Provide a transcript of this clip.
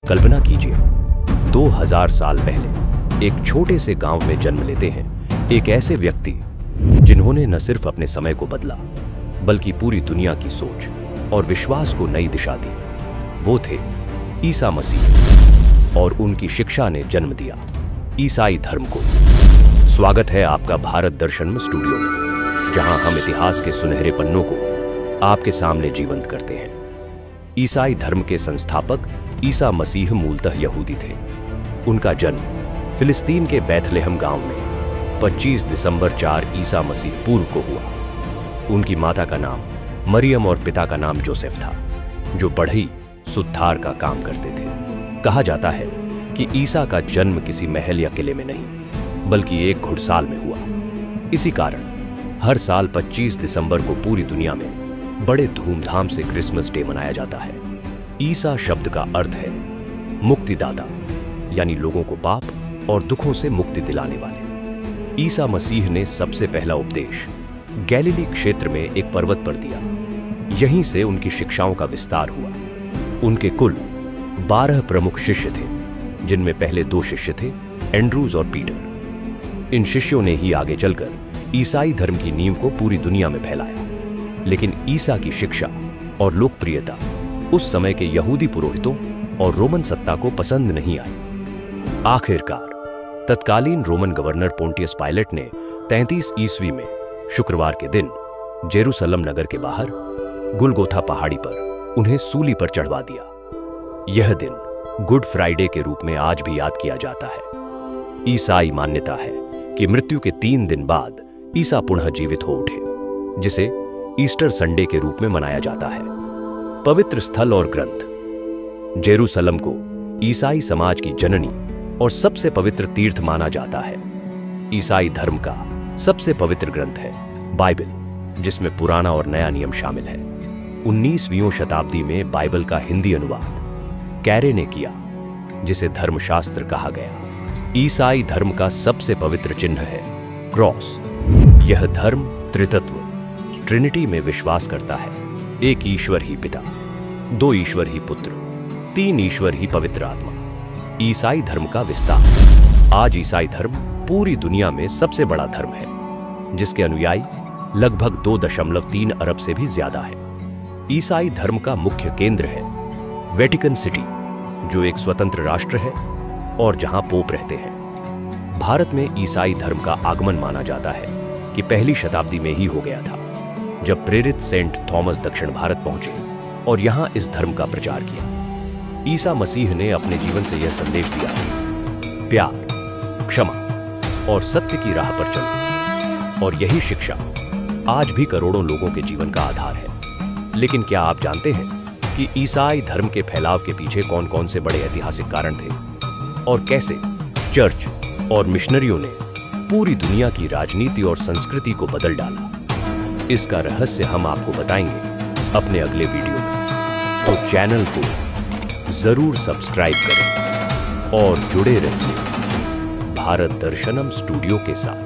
कल्पना कीजिए 2000 साल पहले एक छोटे से गांव में जन्म लेते हैं एक ऐसे व्यक्ति जिन्होंने न सिर्फ अपने समय को बदला बल्कि पूरी दुनिया की सोच और विश्वास को नई दिशा दी। वो थे ईसा मसीह और उनकी शिक्षा ने जन्म दिया ईसाई धर्म को। स्वागत है आपका भारत दर्शन स्टूडियो में, जहां हम इतिहास के सुनहरे पन्नों को आपके सामने जीवंत करते हैं। ईसाई धर्म के संस्थापक ईसा मसीह मूलतः यहूदी थे। उनका जन्म फिलिस्तीन के बैथलेहम गांव में 25 दिसंबर 4 ईसा मसीह पूर्व को हुआ। उनकी माता का नाम मरियम और पिता का नाम जोसेफ था, जो बढ़ई सुद्धार का काम करते थे। कहा जाता है कि ईसा का जन्म किसी महल या किले में नहीं बल्कि एक घुड़साल में हुआ। इसी कारण हर साल 25 दिसंबर को पूरी दुनिया में बड़े धूमधाम से क्रिसमस डे मनाया जाता है। ईसा शब्द का अर्थ है मुक्तिदाता, यानी लोगों को पाप और दुखों से मुक्ति दिलाने वाले। ईसा मसीह ने सबसे पहला उपदेश गैलीली क्षेत्र में एक पर्वत पर दिया। यहीं से उनकी शिक्षाओं का विस्तार हुआ। उनके कुल 12 प्रमुख शिष्य थे, जिनमें पहले 2 शिष्य थे, एंड्रूज और पीटर। इन शिष्यों ने ही आगे चलकर ईसाई धर्म की नींव को पूरी दुनिया में फैलाया। लेकिन ईसा की शिक्षा और लोकप्रियता उस समय के यहूदी पुरोहितों और रोमन सत्ता को पसंद नहीं आई। आखिरकार तत्कालीन रोमन गवर्नर पोंटियस पायलट ने 33 ईस्वी में शुक्रवार के दिन जेरूसलम नगर के बाहर गुलगोथा पहाड़ी पर उन्हें सूली पर चढ़वा दिया। यह दिन गुड फ्राइडे के रूप में आज भी याद किया जाता है। ईसाई मान्यता है कि मृत्यु के 3 दिन बाद ईसा पुनः जीवित हो उठे, जिसे ईस्टर संडे के रूप में मनाया जाता है। पवित्र स्थल और ग्रंथ जेरूसलम को ईसाई समाज की जननी और सबसे पवित्र तीर्थ माना जाता है। ईसाई धर्म का सबसे पवित्र ग्रंथ है बाइबल, जिसमें पुराना और नया नियम शामिल है। 19वीं शताब्दी में बाइबल का हिंदी अनुवाद कैरे ने किया, जिसे धर्मशास्त्र कहा गया। ईसाई धर्म का सबसे पवित्र चिन्ह है क्रॉस। यह धर्म त्रितत्व ट्रिनिटी में विश्वास करता है। एक ईश्वर ही पिता, 2 ईश्वर ही पुत्र, 3 ईश्वर ही पवित्र आत्मा। ईसाई धर्म का विस्तार। आज ईसाई धर्म पूरी दुनिया में सबसे बड़ा धर्म है, जिसके अनुयायी लगभग 2.3 अरब से भी ज्यादा है। ईसाई धर्म का मुख्य केंद्र है वेटिकन सिटी, जो एक स्वतंत्र राष्ट्र है और जहां पोप रहते हैं। भारत में ईसाई धर्म का आगमन माना जाता है कि पहली शताब्दी में ही हो गया था, जब प्रेरित सेंट थॉमस दक्षिण भारत पहुंचे और यहां इस धर्म का प्रचार किया। ईसा मसीह ने अपने जीवन से यह संदेश दिया कि प्यार, क्षमा और सत्य की राह पर चलो, और यही शिक्षा आज भी करोड़ों लोगों के जीवन का आधार है। लेकिन क्या आप जानते हैं कि ईसाई धर्म के फैलाव के पीछे कौन कौन से बड़े ऐतिहासिक कारण थे और कैसे चर्च और मिशनरियों ने पूरी दुनिया की राजनीति और संस्कृति को बदल डाला? इसका रहस्य हम आपको बताएंगे अपने अगले वीडियो में। तो चैनल को जरूर सब्सक्राइब करें और जुड़े रहिए भारत दर्शनम स्टूडियो के साथ।